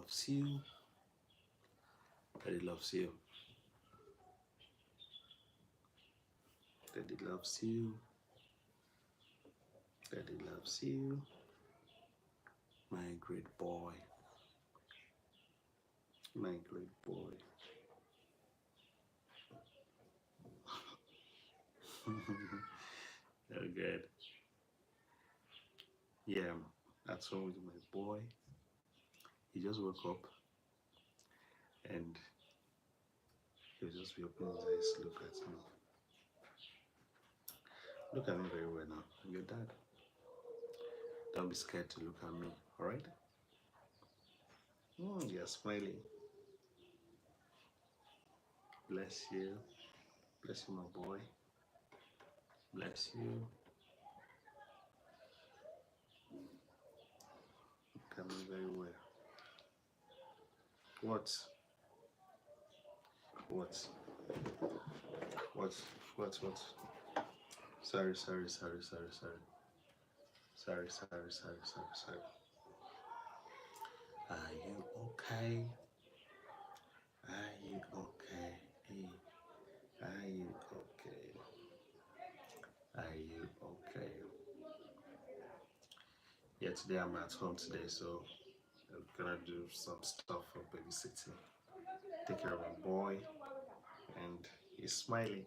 loves you. Daddy loves you. Daddy loves you. Daddy loves you. My great boy. My great boy. Oh, good. Yeah, that's wrong with my boy. He just woke up and he'll just be opening his eyes to look at me. Look at me very well now. I'm your dad. Don't be scared to look at me, alright? You're smiling. Bless you. Bless you, my boy. Bless you. Look at me very well. What? What? What? What? Sorry. Sorry. Are you okay? Are you okay? Are you okay? Are you okay? Yeah, today I'm at home today, so I'm gonna do some stuff for babysitting. Take care of my boy, and he's smiling.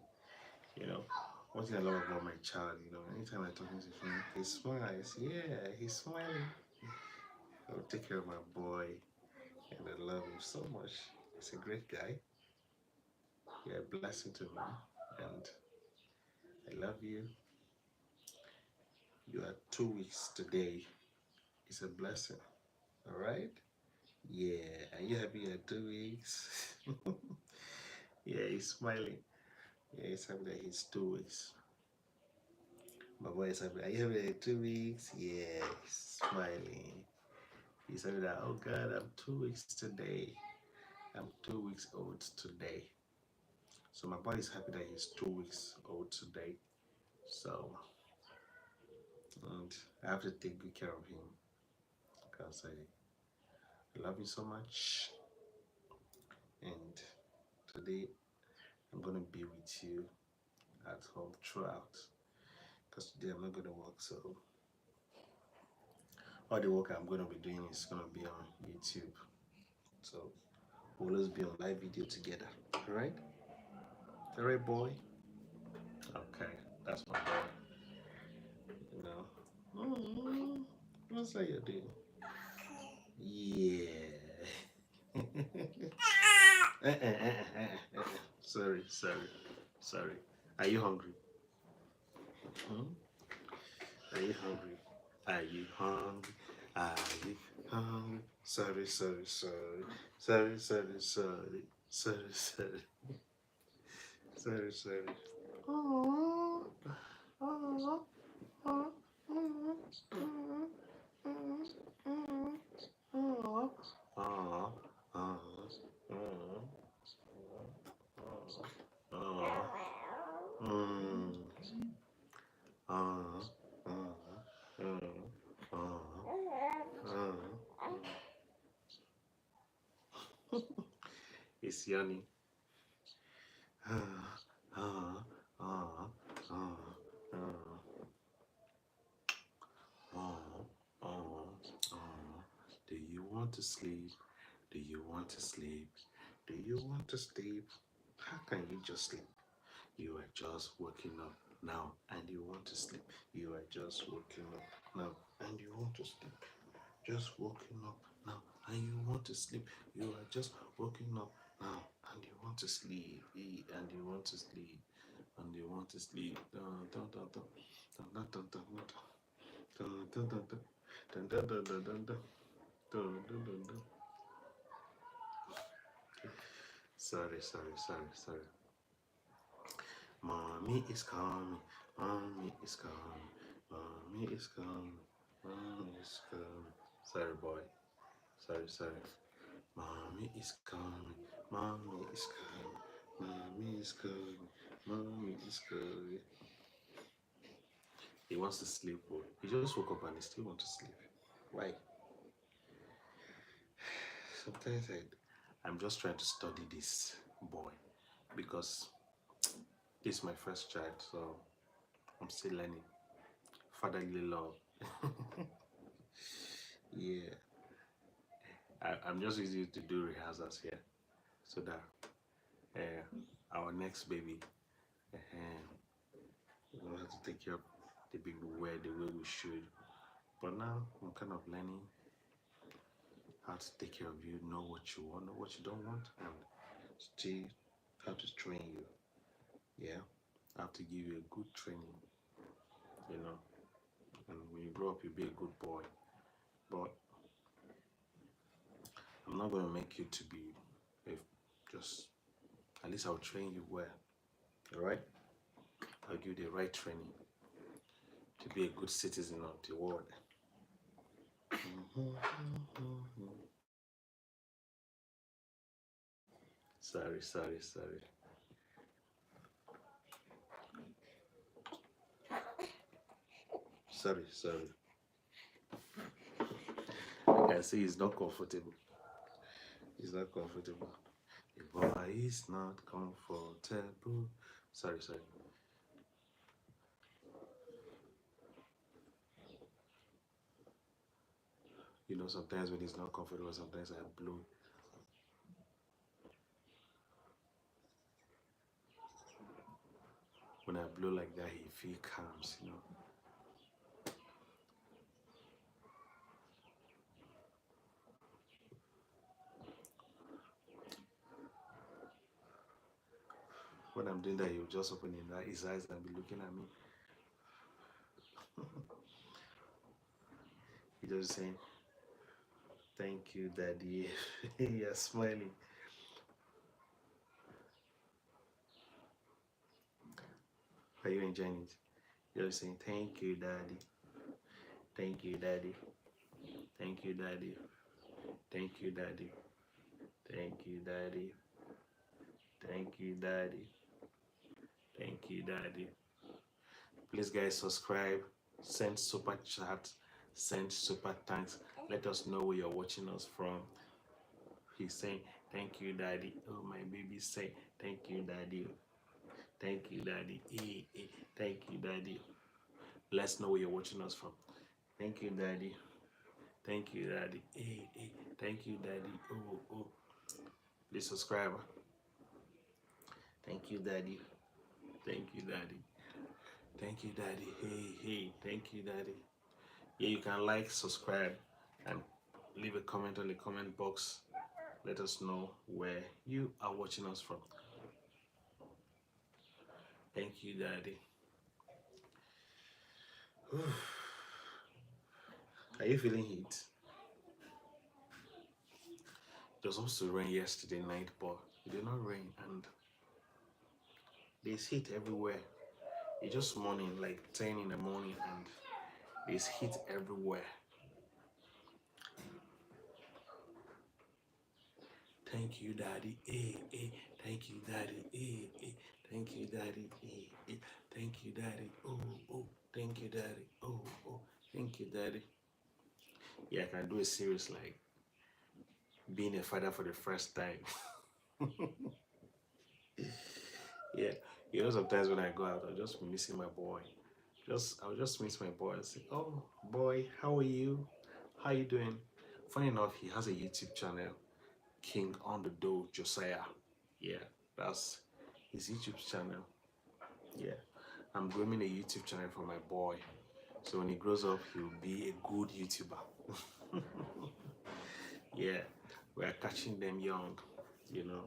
You know, one thing I love about my child, anytime I'm talking to him, he smiles. Yeah, he's smiling. I'll take care of my boy, and I love him so much. He's a great guy. You're a blessing to me, and I love you. You are 2 weeks today. It's a blessing. All right? Yeah. Are you happy you're 2 weeks? Yeah, he's smiling. Yeah, he's happy that he's 2 weeks. My boy is happy. Are you happy that you're 2 weeks? Yeah, he's smiling. He's happy that, oh God, I'm 2 weeks today. I'm 2 weeks old today. So my boy is happy that he's 2 weeks old today. So, and I have to take good care of him because I love you so much. And today I'm gonna be with you at home throughout. Because today I'm not gonna work, so all the work I'm gonna be doing is gonna be on YouTube. So we'll always be on live video together. Alright? Alright, boy? Okay, that's my boy. You know. What's that you're doing? Yeah. Sorry. Are you hungry? Hmm? Are you hungry? Are you hungry? Are you hungry? Sorry. Oh, oh, oh, oh, oh, it's yawning. Do you want to sleep? Do you want to sleep? Do you want to sleep? How can you just sleep? You are just waking up now and you want to sleep. You are just waking up now and you want to sleep. Just waking up now and you want to sleep. You are just waking up now and you want to sleep. And you want to sleep. And you want to sleep. Dun, dun, dun, dun. Dun, dun, dun, dun, dun. Dun, dun, dun, dun. Dun, dun, dun, dun, dun, dun. Dun, dun, dun, dun. Sorry. Mommy is coming. Mommy is coming. Mommy is coming. Mommy is coming. Sorry, boy. Sorry. Mommy is coming. Mommy is coming. Mommy is coming. Mommy is coming. He wants to sleep. Boy. He just woke up and he still wants to sleep. Why? sometimes I'm just trying to study this boy because this is my first child, so I'm still learning fatherly love. Yeah, I'm just using it to do rehearsals here so that our next baby, we don't have to take care of the baby the way we should. But now I'm kind of learning how to take care of you, know what you want, know what you don't want, and still how to train you. Yeah, how to give you a good training, you know. And when you grow up, you'll be a good boy. But I'm not going to make you to be a, just, at least I'll train you well, all right? I'll give you the right training to be a good citizen of the world. Sorry, sorry, sorry. Sorry, sorry. I can see he's not comfortable. He's not comfortable. The boy is not comfortable. Sorry, sorry. You know, sometimes when he's not comfortable, sometimes I blow. When I blow like that, he feel calms, you know. When I'm doing that, he'll just open his eyes and be looking at me. He just saying, "Thank you, Daddy." You're smiling. Are you enjoying it? You're just saying, "Thank you, Daddy. Thank you, Daddy. Thank you, Daddy. Thank you, Daddy. Thank you, Daddy. Thank you, Daddy. Thank you, Daddy." Please, guys, subscribe, send super chat, send super thanks. Let us know where you're watching us from. He's saying, "Thank you, Daddy." Oh, my baby say, "Thank you, Daddy. Thank you, Daddy. Thank you, Daddy." Let's know where you're watching us from. Thank you, Daddy. Thank you, Daddy. Thank you, Daddy. Oh. Please subscribe. Thank you, Daddy. Thank you, Daddy. Thank you, Daddy. Hey. Thank you, Daddy. Yeah, you can like, subscribe, and leave a comment on the comment box. Let us know where you are watching us from. Thank you, Daddy. Are you feeling heat? It was supposed to rain yesterday night, but it did not rain, and there's heat everywhere. It's just morning, like 10 in the morning, and there's heat everywhere. Thank you, Daddy. Thank you, Daddy. Thank you, Daddy. Thank you, Daddy. Oh. Thank you, Daddy. Oh. Thank you, Daddy. Yeah, I can do a series like being a father for the first time. Yeah, you know, sometimes when I go out, I'll just be missing my boy. I'll just miss my boy and say, "Oh, boy, how are you? How you doing?" Funny enough, he has a YouTube channel, King on the Door Josiah. Yeah, that's his YouTube channel. Yeah, I'm grooming a YouTube channel for my boy, so when he grows up, he'll be a good YouTuber. Yeah, we are catching them young, you know.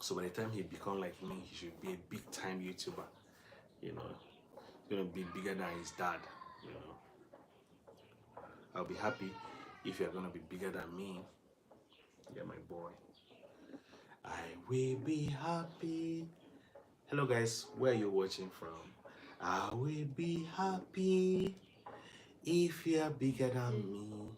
So by the time he become like me, he should be a big time YouTuber. You know, he's gonna be bigger than his dad. You know, I'll be happy if you're gonna be bigger than me. Yeah, my boy. I will be happy. Hello, guys. Where are you watching from? I will be happy if you're bigger than me.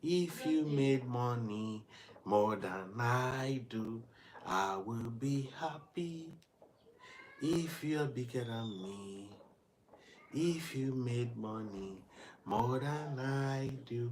If you made money more than I do, I will be happy. If you're bigger than me, if you made money more than I do,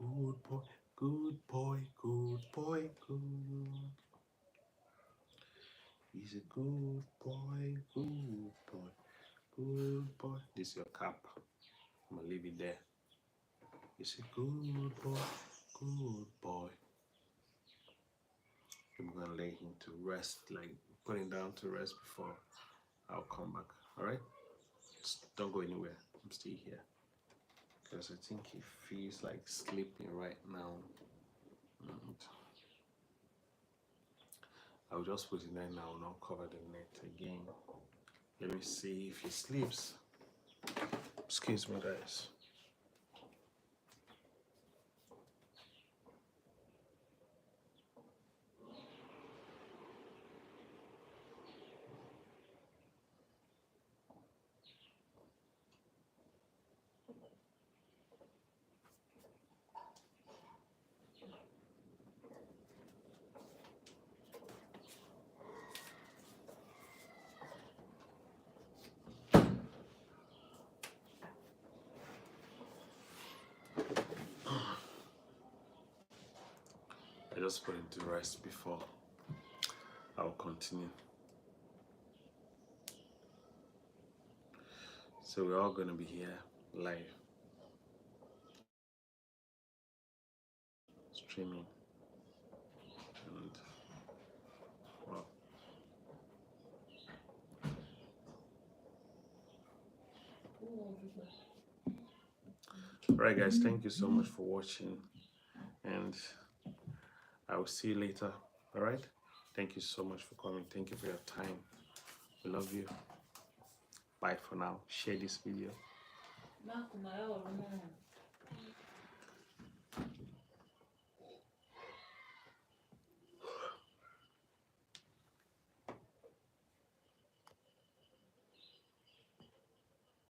Good boy, good boy, good boy, good. He's a good boy, good boy, good boy. This is your cap. I'm gonna leave it there. He's a good boy, good boy. I'm gonna lay him to rest, like put him down to rest before I'll come back. All right? Just don't go anywhere. I'm still here because I think he feels like sleeping right now. And I'll just put it there now, not cover the net again. Let me see if he sleeps. Excuse me, guys. I just put him to rest before I'll continue. So we're all gonna be here live streaming, and well, all right, guys. Thank you so much for watching, and I will see you later. All right. Thank you so much for coming. Thank you for your time. We love you. Bye for now. Share this video.